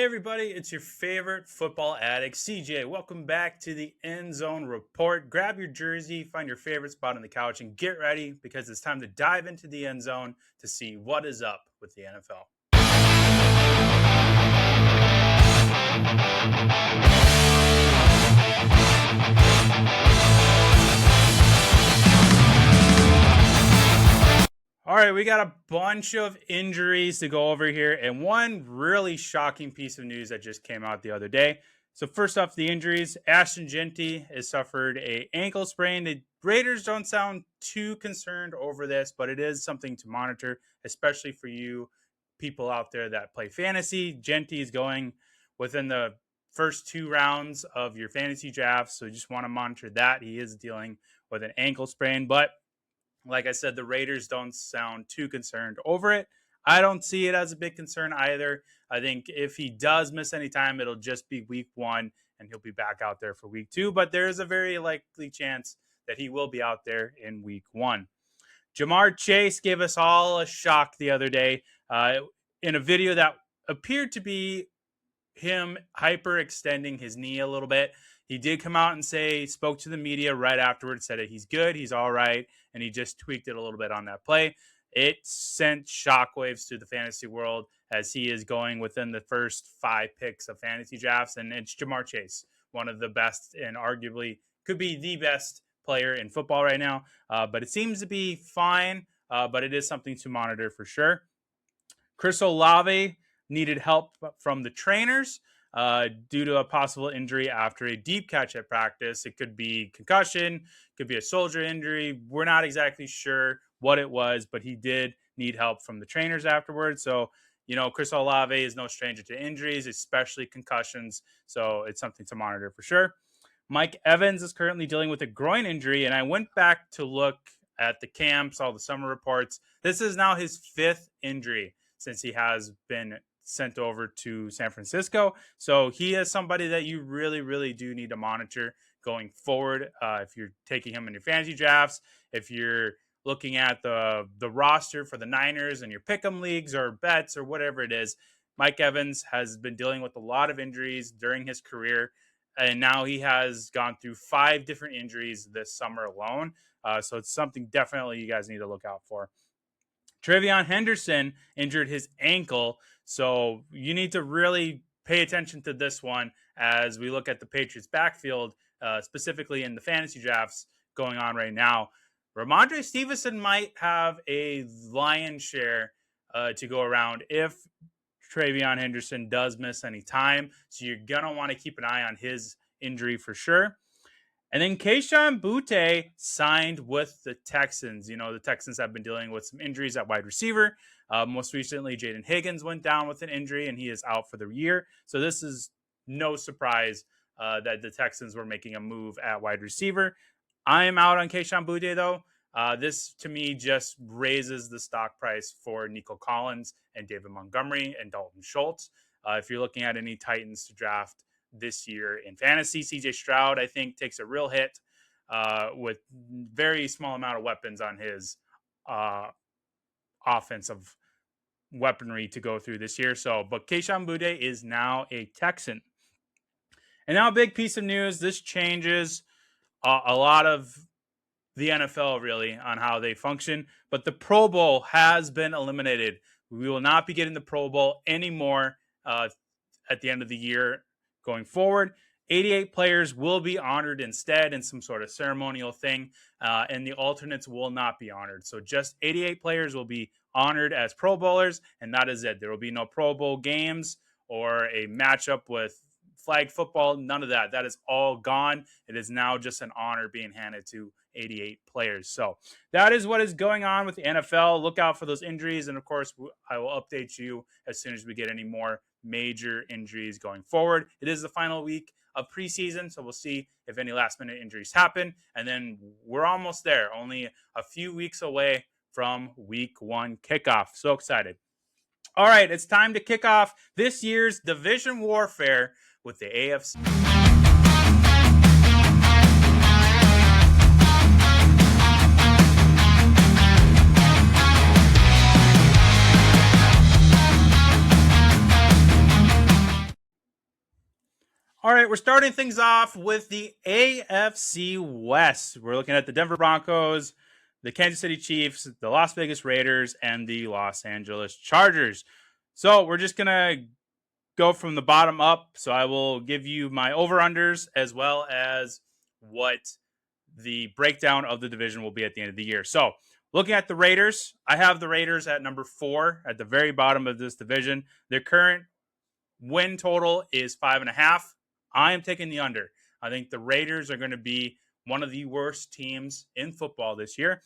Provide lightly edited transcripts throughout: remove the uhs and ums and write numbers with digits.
everybody, it's your favorite football addict, CJ. Welcome back to the Endzone Report. Grab your jersey, find your favorite spot on the couch, and get ready because it's time to dive into the end zone to see what is up with the NFL. All right, we got a bunch of injuries to go over here, and one really shocking piece of news that just came out the other day. So first off, the injuries. Ashton Jeanty has suffered an ankle sprain. The Raiders don't sound too concerned over this, but it is something to monitor, especially for you people out there that play fantasy. Jeanty is going within the first 2 rounds of your fantasy draft, so you just want to monitor that. He is dealing with an ankle sprain, but like I said, the Raiders don't sound too concerned over it. I don't see it as a big concern either. I think if he does miss any time, it'll just be week 1 and he'll be back out there for week 2. But there is a very likely chance that he will be out there in week 1. Jamar Chase gave us all a shock the other day in a video that appeared to be him hyperextending his knee a little bit. He did come out and spoke to the media right afterwards, said that he's good, he's all right, and he just tweaked it a little bit on that play. It sent shockwaves to the fantasy world as he is going within the first 5 picks of fantasy drafts, and it's Jamar Chase, one of the best and arguably could be the best player in football right now. But it seems to be fine, but it is something to monitor for sure. Chris Olave needed help from the trainers due to a possible injury after a deep catch at practice. It could be concussion, could be a shoulder injury. We're not exactly sure what it was, but he did need help from the trainers afterwards. So, Chris Olave is no stranger to injuries, especially concussions. So it's something to monitor for sure. Mike Evans is currently dealing with a groin injury, and I went back to look at the camps, all the summer reports. This is now his 5th injury since he has been sent over to San Francisco. So he is somebody that you really, really do need to monitor going forward. If you're taking him in your fantasy drafts, if you're looking at the roster for the Niners and your pick'em leagues or bets or whatever it is, Mike Evans has been dealing with a lot of injuries during his career. And now he has gone through 5 different injuries this summer alone. So it's something definitely you guys need to look out for. Trevion Henderson injured his ankle, so you need to really pay attention to this one as we look at the Patriots backfield, specifically in the fantasy drafts going on right now. Ramondre Stevenson might have a lion's share to go around if Trevion Henderson does miss any time, so you're going to want to keep an eye on his injury for sure. And then Kayshon Boutte signed with the Texans. The Texans have been dealing with some injuries at wide receiver. Most recently, Jaden Higgins went down with an injury, and he is out for the year. So this is no surprise that the Texans were making a move at wide receiver. I am out on Kayshon Boutte, though. This, to me, just raises the stock price for Nico Collins and David Montgomery and Dalton Schultz. If you're looking at any Titans to draft this year in fantasy, CJ Stroud, I think, takes a real hit with very small amount of weapons on his offensive weaponry to go through this year. But Kayshon Boutte is now a Texan. And now a big piece of news. This changes a lot of the NFL really on how they function. But the Pro Bowl has been eliminated. We will not be getting the Pro Bowl anymore at the end of the year. Going forward, 88 players will be honored instead in some sort of ceremonial thing, and the alternates will not be honored. So just 88 players will be honored as Pro Bowlers, and that is it. There will be no Pro Bowl games or a matchup with flag football, none of that. That is all gone. It is now just an honor being handed to 88 players. So that is what is going on with the NFL. Look out for those injuries, and of course, I will update you as soon as we get any more major injuries going forward. It is the final week of preseason, so we'll see if any last-minute injuries happen, and then we're almost there, only a few weeks away from week 1 kickoff. So excited. All right, it's time to kick off this year's division warfare with the AFC. All right, we're starting things off with the AFC West. We're looking at the Denver Broncos, the Kansas City Chiefs, the Las Vegas Raiders, and the Los Angeles Chargers. So we're just going to go from the bottom up. So I will give you my over-unders as well as what the breakdown of the division will be at the end of the year. So looking at the Raiders, I have the Raiders at number 4 at the very bottom of this division. Their current win total is 5.5. I am taking the under. I think the Raiders are going to be one of the worst teams in football this year.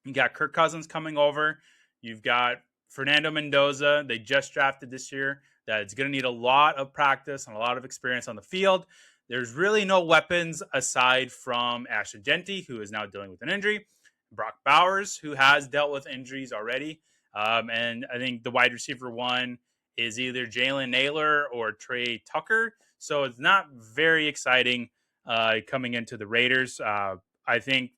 You got Kirk Cousins coming over. You've got Fernando Mendoza. They just drafted this year. That it's going to need a lot of practice and a lot of experience on the field. There's really no weapons aside from Ashton Jeanty, who is now dealing with an injury. Brock Bowers, who has dealt with injuries already. And I think the wide receiver one is either Jalen Naylor or Trey Tucker. So it's not very exciting coming into the Raiders. I think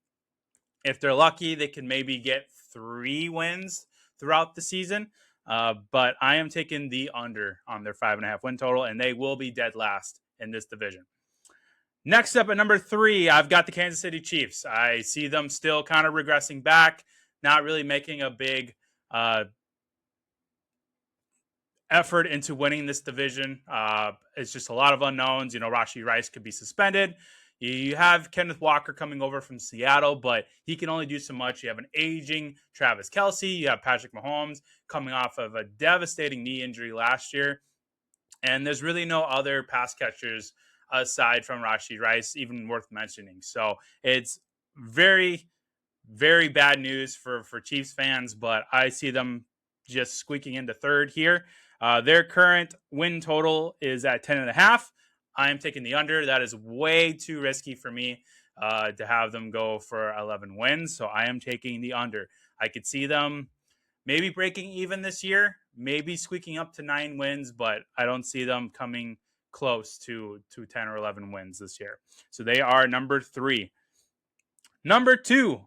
if they're lucky, they can maybe get 3 wins throughout the season. But I am taking the under on their 5.5 win total, and they will be dead last in this division. Next up at number 3, I've got the Kansas City Chiefs. I see them still kind of regressing back, not really making a big effort into winning this division. It's just a lot of unknowns. You know, Rashee Rice could be suspended. You have Kenneth Walker coming over from Seattle, but he can only do so much. You have an aging Travis Kelce. You have Patrick Mahomes coming off of a devastating knee injury last year. And there's really no other pass catchers aside from Rashee Rice, even worth mentioning. So it's very, very bad news for Chiefs fans, but I see them just squeaking into third here. Their current win total is at 10.5. I am taking the under. That is way too risky for me to have them go for 11 wins. So I am taking the under. I could see them maybe breaking even this year, maybe squeaking up to 9 wins, but I don't see them coming close to 10 or 11 wins this year. So they are number 3. Number 2,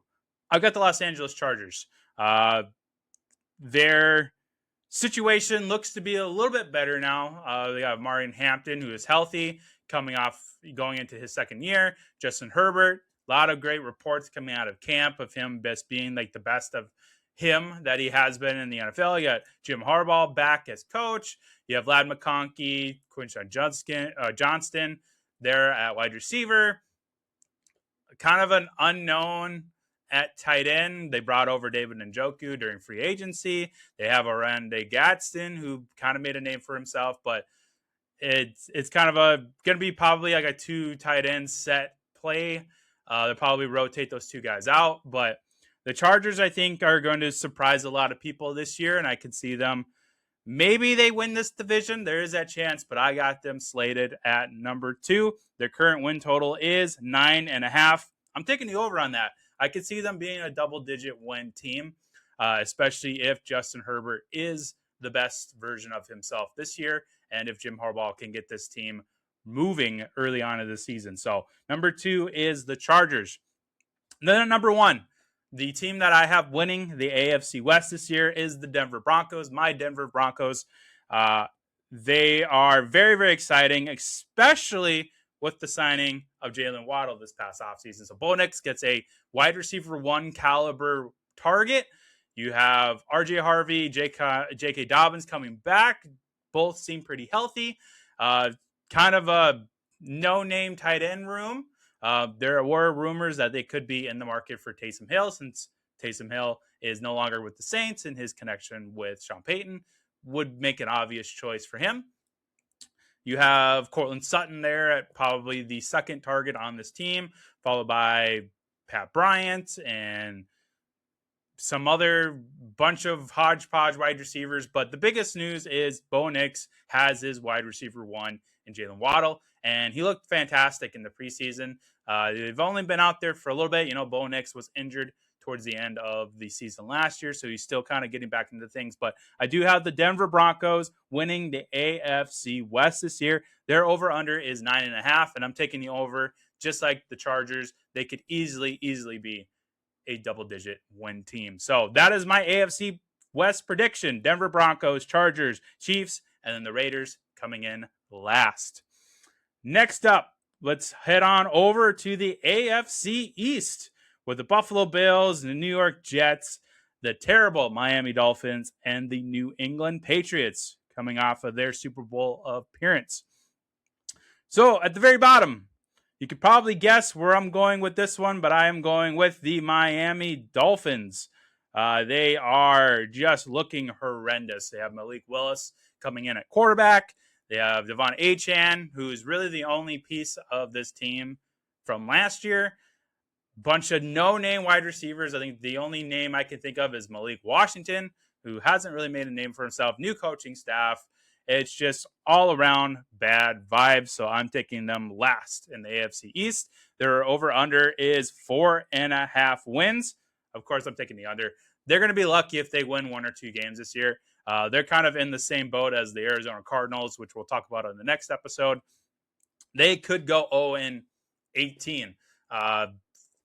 I've got the Los Angeles Chargers. Their situation looks to be a little bit better now. They have Marion Hampton, who is healthy, going into his second year. Justin Herbert, a lot of great reports coming out of camp of him best being like the best of him that he has been in the NFL. You got Jim Harbaugh back as coach. You have Ladd McConkey, Quinshon Johnston there at wide receiver. Kind of an unknown at tight end. They brought over David Njoku during free agency. They have Orendae Gadsden, who kind of made a name for himself, but it's kind of going to be probably like a 2 tight end set play. They'll probably rotate those 2 guys out, but the Chargers, I think, are going to surprise a lot of people this year, and I could see them. Maybe they win this division. There is that chance, but I got them slated at number 2. Their current win total is 9.5. I'm taking the over on that. I could see them being a double-digit win team, especially if Justin Herbert is the best version of himself this year, and if Jim Harbaugh can get this team moving early on in the season. So number 2 is the Chargers. And then at number 1, the team that I have winning the AFC West this year is the Denver Broncos. My Denver Broncos, they are very, very exciting, especially with the signing of Jalen Waddle this past offseason. So Bo Nix gets a wide receiver 1 caliber target. You have RJ Harvey, J.K. Dobbins coming back. Both seem pretty healthy. Kind of a no-name tight end room. There were rumors that they could be in the market for Taysom Hill, since Taysom Hill is no longer with the Saints, and his connection with Sean Payton would make an obvious choice for him. You have Cortland Sutton there at probably the second target on this team, followed by Pat Bryant and some other bunch of hodgepodge wide receivers. But the biggest news is Bo Nix has his wide receiver 1 in Jalen Waddle, and he looked fantastic in the preseason. They've only been out there for a little bit. You know, Bo Nix was injured towards the end of the season last year, so he's still kind of getting back into things. But I do have the Denver Broncos winning the AFC West this year. Their over-under is 9.5, and I'm taking the over. Just like the Chargers, they could easily be a double-digit win team. So that is my AFC West prediction. Denver Broncos, Chargers, Chiefs, and then the Raiders coming in last. Next up, let's head on over to the AFC East with the Buffalo Bills, the New York Jets, the terrible Miami Dolphins, and the New England Patriots coming off of their Super Bowl appearance. So at the very bottom, you could probably guess where I'm going with this one, but I am going with the Miami Dolphins. They are just looking horrendous. They have Malik Willis coming in at quarterback. They have Devon Achane, who's really the only piece of this team from last year. Bunch of no-name wide receivers. I think the only name I can think of is Malik Washington, who hasn't really made a name for himself. New coaching staff. It's just all around bad vibes. So I'm taking them last in the AFC East. Their over-under is 4.5 wins. Of course, I'm taking the under. They're going to be lucky if they win 1 or 2 games this year. They're kind of in the same boat as the Arizona Cardinals, which we'll talk about on the next episode. They could go 0-18.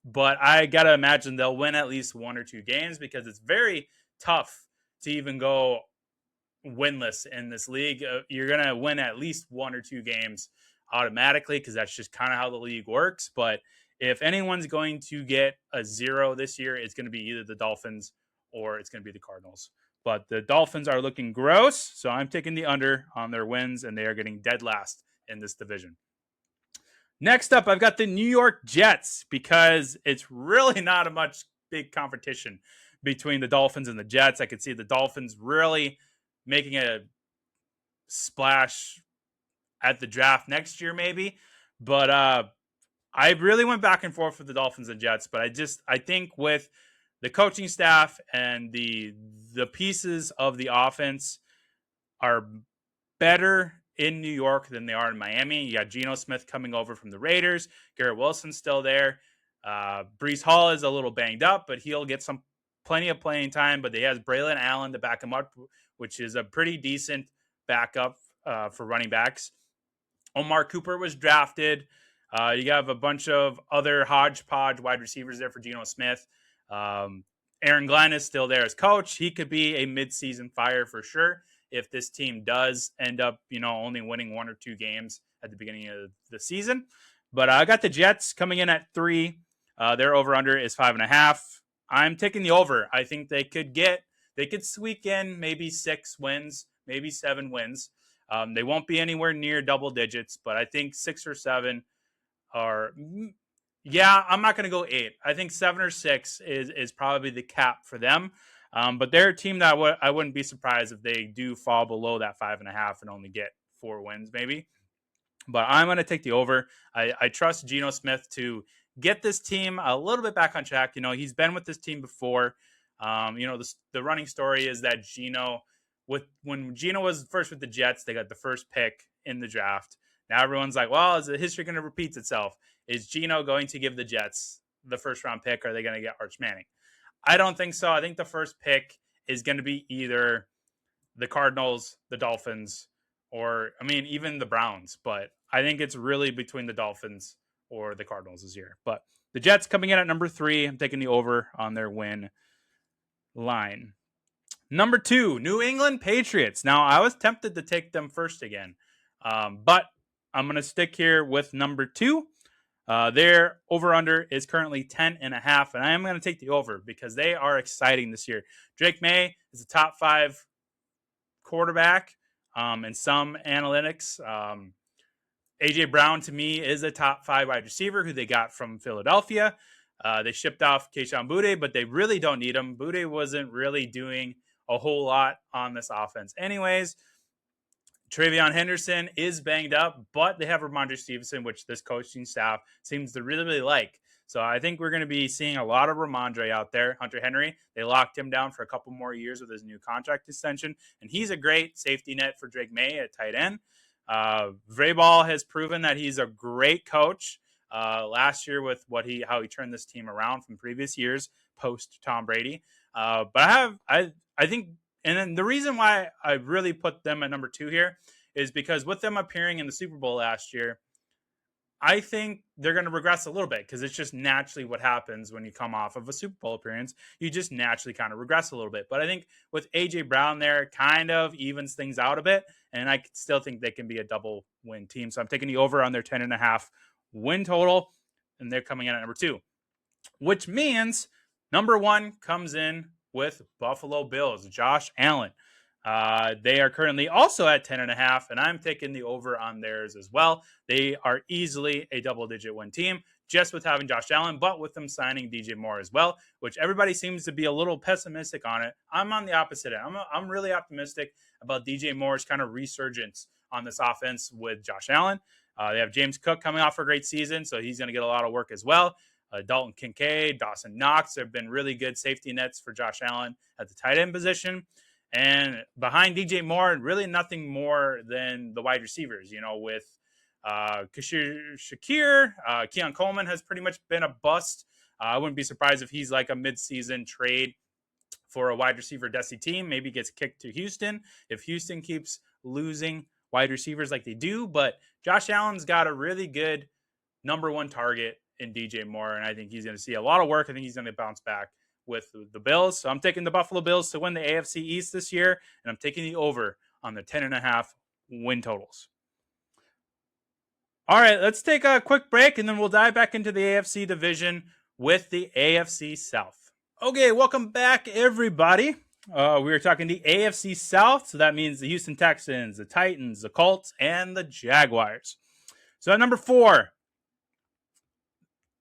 But I got to imagine they'll win at least 1 or 2 games because it's very tough to even go winless in this league. You're going to win at least 1 or 2 games automatically because that's just kind of how the league works. But if anyone's going to get a 0 this year, it's going to be either the Dolphins or it's going to be the Cardinals. But the Dolphins are looking gross, so I'm taking the under on their wins, and they are getting dead last in this division. Next up, I've got the New York Jets because it's really not a much big competition between the Dolphins and the Jets. I could see the Dolphins really making a splash at the draft next year, maybe. But I really went back and forth with the Dolphins and Jets. But I think with the coaching staff and the pieces of the offense are better in New York than they are in Miami. You got Geno Smith coming over from the Raiders. Garrett Wilson's still there. Breece Hall is a little banged up, but he'll get plenty of playing time. But he has Braylon Allen to back him up, which is a pretty decent backup for running backs. Omar Cooper was drafted. You have a bunch of other hodgepodge wide receivers there for Geno Smith. Aaron Glenn is still there as coach. He could be a midseason fire for sure if this team does end up, only winning 1 or 2 games at the beginning of the season. But I got the Jets coming in at 3. Their over-under is 5.5. I'm taking the over. I think they could squeak in maybe 6 wins, maybe 7 wins. They won't be anywhere near double digits, but I think 6 or 7 are... Yeah, I'm not going to go 8. I think 7 or 6 is probably the cap for them. But they're a team that I wouldn't be surprised if they do fall below that 5.5 and only get 4 wins maybe. But I'm going to take the over. I trust Geno Smith to get this team a little bit back on track. He's been with this team before. The running story is that when Geno was first with the Jets, they got the first pick in the draft. Now everyone's like, well, is the history going to repeat itself? Is Geno going to give the Jets the first round pick? Or are they going to get Arch Manning? I don't think so. I think the first pick is going to be either the Cardinals, the Dolphins, or, even the Browns. But I think it's really between the Dolphins or the Cardinals this year. But the Jets coming in at number 3. I'm taking the over on their win line. Number 2, New England Patriots. Now, I was tempted to take them first again. But I'm going to stick here with number 2. Their over-under is currently 10.5, and I am going to take the over because they are exciting this year. Drake May is a top 5 quarterback in some analytics. A.J. Brown, to me, is a top 5 wide receiver who they got from Philadelphia. They shipped off Kayshon Boutte, but they really don't need him. Boutte wasn't really doing a whole lot on this offense anyways. Travion Henderson is banged up, but they have Ramondre Stevenson, which this coaching staff seems to really, really like. So I think we're going to be seeing a lot of Ramondre out there. Hunter Henry, they locked him down for a couple more years with his new contract extension, and he's a great safety net for Drake May at tight end. Vrabel has proven that he's a great coach. Last year with how he turned this team around from previous years post Tom Brady. But I think. And then the reason why I really put them at number 2 here is because with them appearing in the Super Bowl last year, I think they're going to regress a little bit because it's just naturally what happens when you come off of a Super Bowl appearance. You just naturally kind of regress a little bit. But I think with AJ Brown there, it kind of evens things out a bit. And I still think they can be a double win team. So I'm taking the over on their 10.5 win total. And they're coming in at number 2, which means number 1 comes in with Buffalo Bills, Josh Allen. They are currently also at 10.5, and I'm taking the over on theirs as well. They are easily a double-digit win team just with having Josh Allen, but with them signing DJ Moore as well, which everybody seems to be a little pessimistic on it. I'm on the opposite end. I'm really optimistic about DJ Moore's kind of resurgence on this offense with Josh Allen. They have James Cook coming off a great season, so he's going to get a lot of work as well. Dalton Kincaid, Dawson Knox have been really good safety nets for Josh Allen at the tight end position. And behind DJ Moore, really nothing more than the wide receivers, with Shakir. Keon Coleman has pretty much been a bust. I wouldn't be surprised if he's like a midseason trade for a wide receiver dusty team. Maybe gets kicked to Houston if Houston keeps losing wide receivers like they do. But Josh Allen's got a really good number 1 target in DJ Moore, and I think he's going to see a lot of work. I think he's going to bounce back with the Bills. So I'm taking the Buffalo Bills to win the AFC East this year, and I'm taking the over on the 10.5 win totals. All right, let's take a quick break, and then we'll dive back into the AFC division with the AFC South. Okay, welcome back, everybody. We were talking the AFC South, so that means the Houston Texans, the Titans, the Colts, and the Jaguars. So at number 4,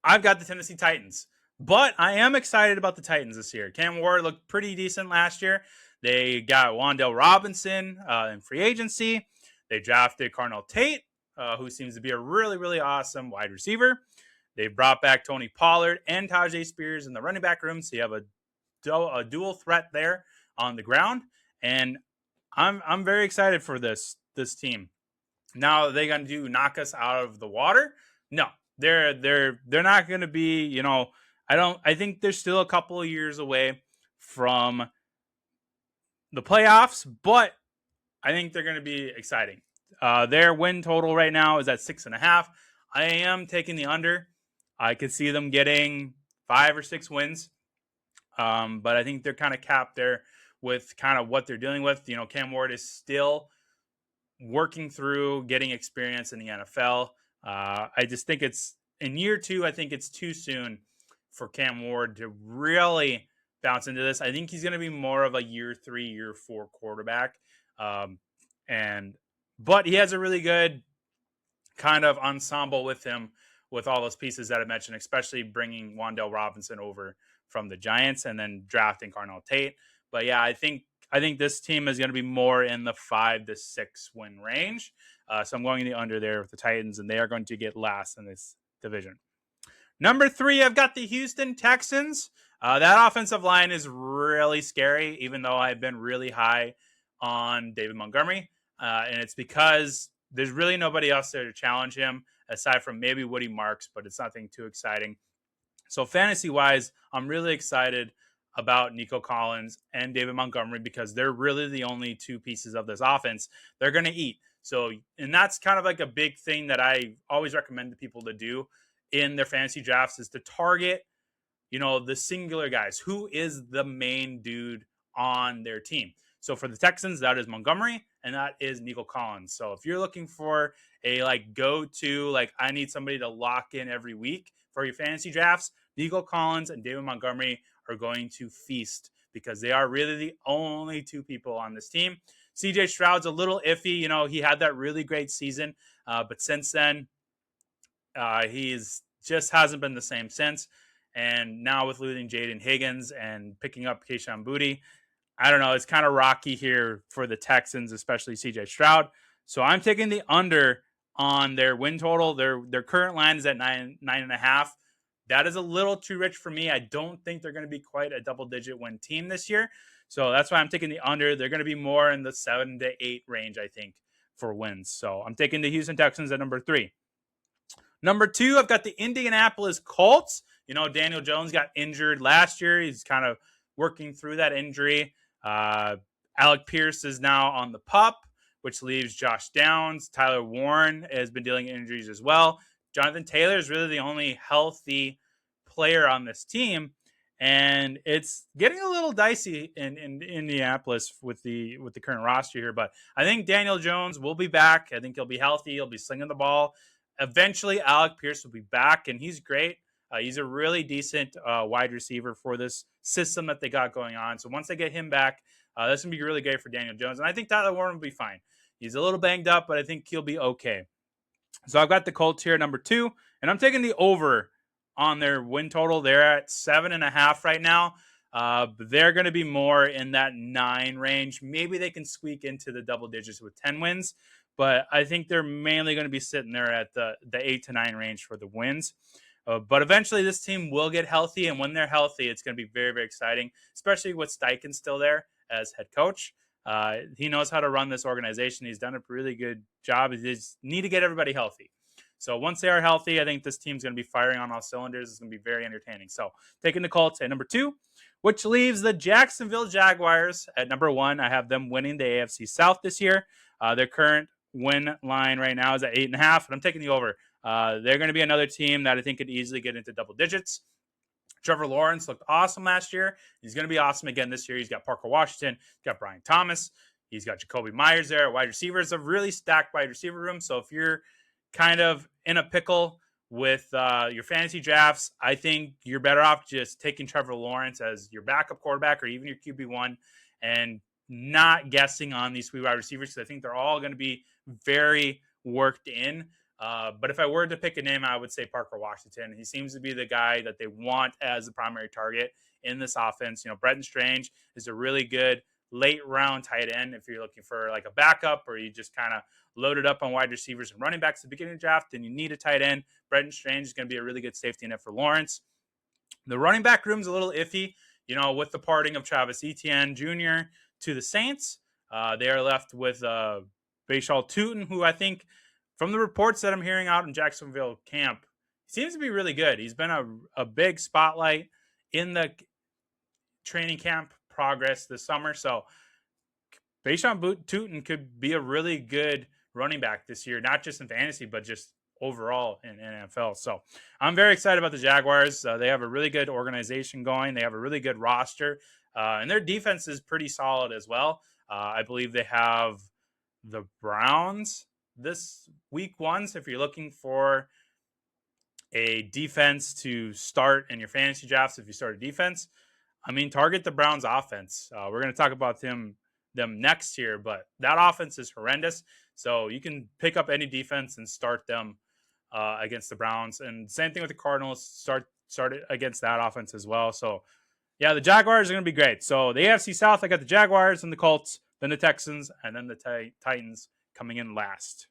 I've got the Tennessee Titans. But I am excited about the Titans this year. Cam Ward looked pretty decent last year. They got Wan'Dale Robinson in free agency. They drafted Carnell Tate, who seems to be a really, really awesome wide receiver. They brought back Tony Pollard and Tajay Spears in the running back room. So you have a dual threat there on the ground. And I'm very excited for this team. Now, are they going to knock us out of the water? No, they're not going to be, I think they're still a couple of years away from the playoffs, but I think they're going to be exciting. Their win total right now is at 6.5. I am taking the under. I could see them getting 5 or 6 wins, but I think they're kind of capped there with kind of what they're dealing with. Cam Ward is still working through getting experience in the NFL. I just think it's in year 2. I think it's too soon for Cam Ward to really bounce into this. I think he's going to be more of a year 3, year 4 quarterback. But he has a really good kind of ensemble with him with all those pieces that I mentioned, especially bringing Wan'Dale Robinson over from the Giants and then drafting Carnell Tate. But yeah, I think this team is going to be more in the 5 to 6 win range. So I'm going the under there with the Titans, and they are going to get last in this division. Number 3, I've got the Houston Texans. That offensive line is really scary, even though I've been really high on David Montgomery. And it's because there's really nobody else there to challenge him aside from maybe Woody Marks, but it's nothing too exciting. So fantasy-wise, I'm really excited about Nico Collins and David Montgomery because they're really the only 2 pieces of this offense they're going to eat. So, and that's kind of like a big thing that I always recommend to people to do in their fantasy drafts is to target, the singular guys. Who is the main dude on their team? So for the Texans, that is Montgomery and that is Nico Collins. So if you're looking for a go-to, I need somebody to lock in every week for your fantasy drafts, Nico Collins and David Montgomery are going to feast because they are really the only 2 people on this team. CJ Stroud's a little iffy. He had that really great season, but since then, he's just hasn't been the same since. And now with losing Jaden Higgins and picking up Kayshon Boutte, I don't know. It's kind of rocky here for the Texans, especially CJ Stroud. So I'm taking the under on their win total. Their current line is at 9.5. That is a little too rich for me. I don't think they're going to be quite a double-digit win team this year. So that's why I'm taking the under. They're going to be more in the 7 to 8 range, I think, for wins. So I'm taking the Houston Texans at number 3. Number 2, I've got the Indianapolis Colts. Daniel Jones got injured last year. He's kind of working through that injury. Alec Pierce is now on the PUP, which leaves Josh Downs. Tyler Warren has been dealing with injuries as well. Jonathan Taylor is really the only healthy player on this team, and it's getting a little dicey in Indianapolis with the current roster here. But I think Daniel Jones will be back. I think he'll be healthy. He'll be slinging the ball. Eventually, Alec Pierce will be back, and he's great. He's a really decent wide receiver for this system that they got going on. So once they get him back, that's going to be really great for Daniel Jones. And I think Tyler Warren will be fine. He's a little banged up, but I think he'll be okay. So I've got the Colts here, number 2, and I'm taking the over on their win total. They're at 7.5 right now. They're going to be more in that 9 range. Maybe they can squeak into the double digits with 10 wins, but I think they're mainly going to be sitting there at the 8 to 9 range for the wins. But eventually this team will get healthy, and when they're healthy, it's going to be very, very exciting, especially with Steichen still there as head coach. He knows how to run this organization. He's done a really good job. He just need to get everybody healthy. So once they are healthy, I think this team's going to be firing on all cylinders. It's going to be very entertaining. So taking the Colts at number 2, which leaves the Jacksonville Jaguars at number 1. I have them winning the AFC South this year. Their current win line right now is at 8.5, and I'm taking the over. They're going to be another team that I think could easily get into double digits. Trevor Lawrence looked awesome last year. He's going to be awesome again this year. He's got Parker Washington. He's got Brian Thomas. He's got Jacoby Myers there. Wide receivers, a really stacked wide receiver room. So if you're kind of in a pickle with your fantasy drafts, I think you're better off just taking Trevor Lawrence as your backup quarterback or even your QB1 and not guessing on these three wide receivers, because I think they're all going to be very worked in. But if I were to pick a name, I would say Parker Washington. He seems to be the guy that they want as the primary target in this offense. You know, Bretton Strange is a really good late round tight end if you're looking for like a backup, or you just kind of loaded up on wide receivers and running backs at the beginning of the draft and you need a tight end. Bretton Strange is going to be a really good safety net for Lawrence. The running back room's a little iffy, you know, with the parting of Travis Etienne Jr. to the Saints. They are left with Bashal Tutin, who I think, from the reports that I'm hearing out in Jacksonville camp, seems to be really good. He's been a big spotlight in the training camp progress this summer. So Bashal Tutin could be a really good running back this year, not just in fantasy, but just overall in NFL. So I'm very excited about the Jaguars. They have a really good organization going. They have a really good roster, and their defense is pretty solid as well. I believe they have the Browns this week 1. So if you're looking for a defense to start in your fantasy drafts, if you start a defense, I mean, target the Browns offense. We're going to talk about them next year, but that offense is horrendous. So you can pick up any defense and start them against the Browns. And same thing with the Cardinals, start it against that offense as well. So yeah, the Jaguars are going to be great. So the AFC South, I got the Jaguars and the Colts, then the Texans, and then the Titans coming in last.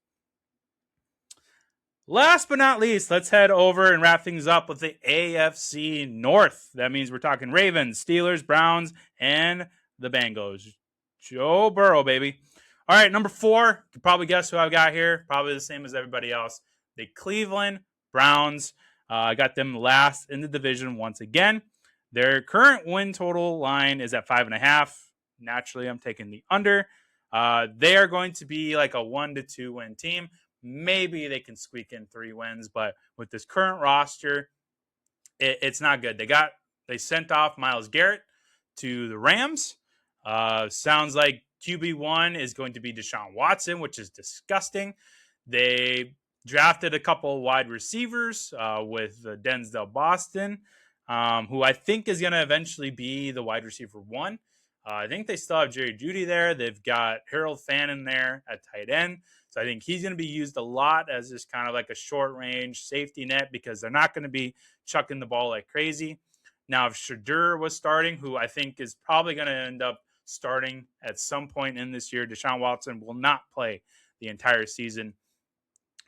Last but not least, let's head over and wrap things up with the AFC North. That means we're talking Ravens, Steelers, Browns, and the Bengals. Joe Burrow, baby. All right, number 4, you can probably guess who I've got here. Probably the same as everybody else. The Cleveland Browns. I got them last in the division once again. Their current win total line is at 5.5. Naturally, I'm taking the under. They are going to be like a 1 to 2 win team. Maybe they can squeak in 3 wins, but with this current roster, it's not good. They sent off Myles Garrett to the Rams. Sounds like QB1 is going to be Deshaun Watson, which is disgusting. They drafted a couple wide receivers with Denzel Boston, who I think is going to eventually be the wide receiver 1. I think they still have Jerry Jeudy there. They've got Harold Fannin there at tight end. So I think he's going to be used a lot as just kind of like a short-range safety net, because they're not going to be chucking the ball like crazy. Now, if Shadur was starting, who I think is probably going to end up starting at some point in this year, Deshaun Watson will not play the entire season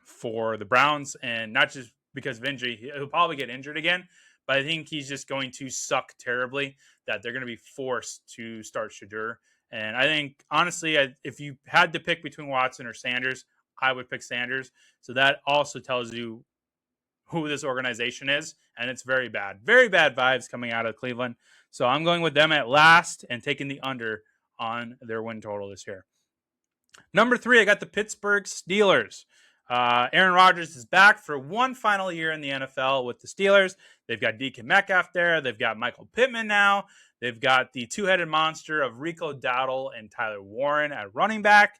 for the Browns, and not just because of injury. He'll probably get injured again, but I think he's just going to suck terribly that they're going to be forced to start Shadur. And I think, honestly, if you had to pick between Watson or Sanders, I would pick Sanders. So that also tells you who this organization is, and it's very bad. Very bad vibes coming out of Cleveland. So I'm going with them at last and taking the under on their win total this year. Number 3, I got the Pittsburgh Steelers. Aaron Rodgers is back for one final year in the NFL with the Steelers. They've got DK Metcalf there. They've got Michael Pittman now. They've got the two-headed monster of Rico Dowdle and Tyler Warren at running back,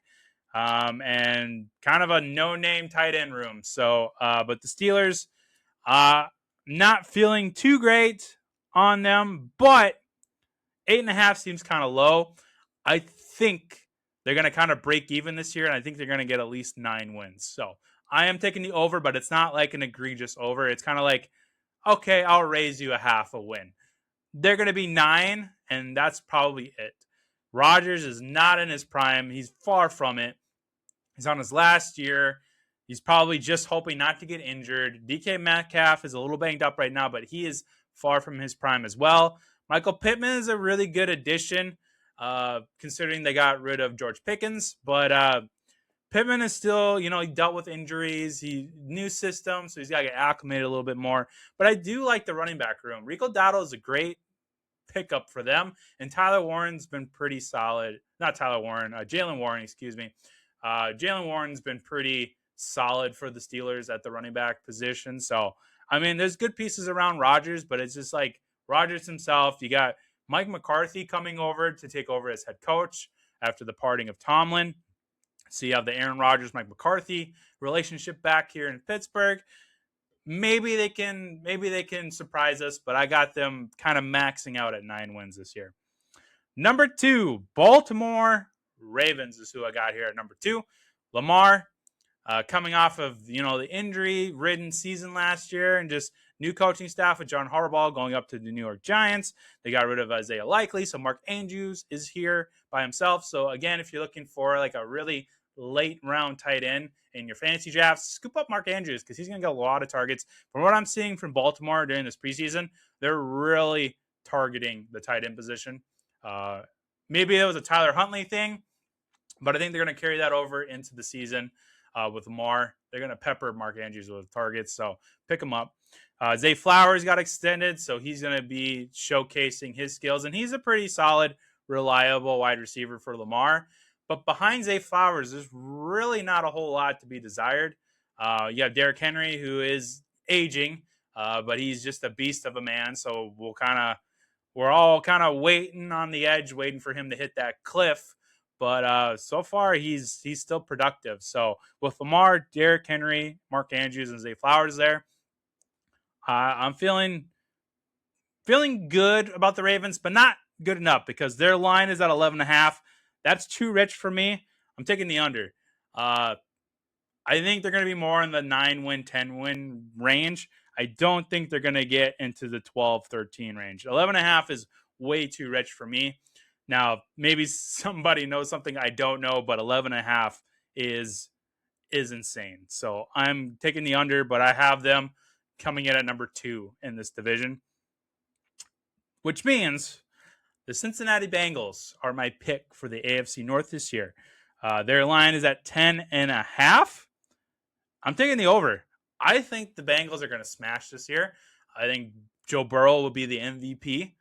and kind of a no-name tight end room. So, but the Steelers, not feeling too great on them, but 8.5 seems kind of low. I think they're going to kind of break even this year, and I think they're going to get at least 9 wins. So I am taking the over, but it's not like an egregious over. It's kind of like, okay, I'll raise you a half a win. They're going to be 9, and that's probably it. Rodgers is not in his prime. He's far from it. He's on his last year. He's probably just hoping not to get injured. DK Metcalf is a little banged up right now, but he is far from his prime as well. Michael Pittman is a really good addition, considering they got rid of George Pickens. But Pittman is still, he dealt with injuries. New system, so he's got to get acclimated a little bit more. But I do like the running back room. Rico Dowdle is a great pickup for them, and Tyler Warren's been pretty solid. Not Tyler Warren, Jalen Warren, excuse me. Jalen Warren's been pretty solid for the Steelers at the running back position. So, I mean, there's good pieces around Rodgers, but it's just like Rodgers himself. You got Mike McCarthy coming over to take over as head coach after the parting of Tomlin. So you have the Aaron Rodgers, Mike McCarthy relationship back here in Pittsburgh. Maybe they can surprise us, but I got them kind of maxing out at 9 wins this year. Number 2, Baltimore Ravens is who I got here at number 2. Lamar, coming off of the injury-ridden season last year, and just new coaching staff with John Harbaugh going up to the New York Giants. They got rid of Isaiah Likely, so Mark Andrews is here by himself. So again, if you're looking for like a really late round tight end in your fantasy drafts, scoop up Mark Andrews because he's going to get a lot of targets. From what I'm seeing from Baltimore during this preseason, they're really targeting the tight end position. Maybe it was a Tyler Huntley thing, but I think they're going to carry that over into the season with Lamar. They're going to pepper Mark Andrews with targets, so pick him up. Zay Flowers got extended, so he's going to be showcasing his skills, and he's a pretty solid, reliable wide receiver for Lamar. But behind Zay Flowers, there's really not a whole lot to be desired. You have Derrick Henry, who is aging, but he's just a beast of a man, so we're all kind of waiting on the edge, waiting for him to hit that cliff. But so far, he's still productive. So with Lamar, Derrick Henry, Mark Andrews, and Zay Flowers there, I'm feeling good about the Ravens, but not good enough because their line is at 11.5. That's too rich for me. I'm taking the under. I think they're going to be more in the 9-win, 10-win range. I don't think they're going to get into the 12, 13 range. 11.5 is way too rich for me. Now, maybe somebody knows something I don't know, but 11.5 is insane. So I'm taking the under, but I have them coming in at number 2 in this division, which means the Cincinnati Bengals are my pick for the AFC North this year. Their line is at 10.5. I'm taking the over. I think the Bengals are going to smash this year. I think Joe Burrow will be the MVP.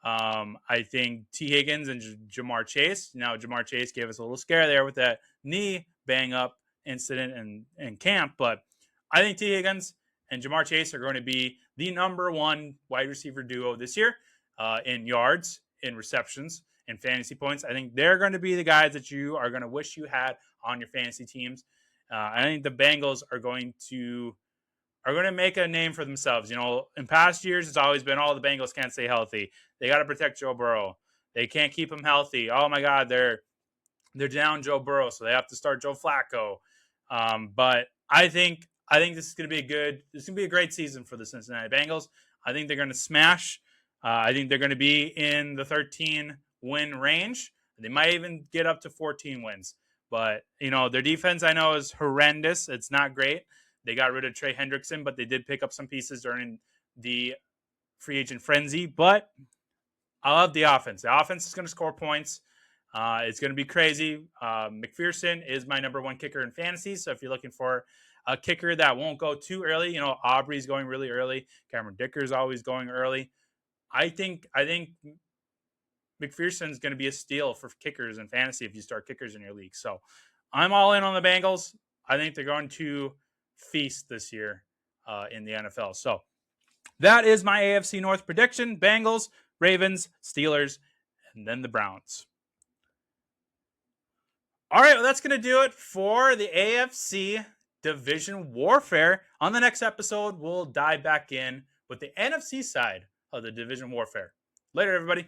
I think T. Higgins and Jamar Chase. Now, Jamar Chase gave us a little scare there with that knee bang-up incident in camp, but I think T. Higgins and Jamar Chase are going to be the number 1 wide receiver duo this year in yards, in receptions, in fantasy points. I think they're going to be the guys that you are going to wish you had on your fantasy teams. I think the Bengals are going to make a name for themselves. In past years, it's always been, the Bengals can't stay healthy. They got to protect Joe Burrow. They can't keep him healthy. Oh my God, they're down Joe Burrow, so they have to start Joe Flacco. But I think this is going to be a great season for the Cincinnati Bengals. I think they're going to smash. I think they're going to be in the 13-win range. They might even get up to 14 wins. But, their defense, I know, is horrendous. It's not great. They got rid of Trey Hendrickson, but they did pick up some pieces during the free agent frenzy. But I love the offense. The offense is going to score points. It's going to be crazy. McPherson is my number 1 kicker in fantasy. So if you're looking for a kicker that won't go too early, Aubrey's going really early. Cameron Dicker's always going early. I think McPherson's going to be a steal for kickers in fantasy if you start kickers in your league. So I'm all in on the Bengals. I think they're going to feast this year in the NFL. So that is my AFC North prediction. Bengals, Ravens, Steelers, and then the Browns. All right, well, that's going to do it for the AFC division warfare. On the next episode, we'll dive back in with the NFC side of the division warfare. Later, everybody.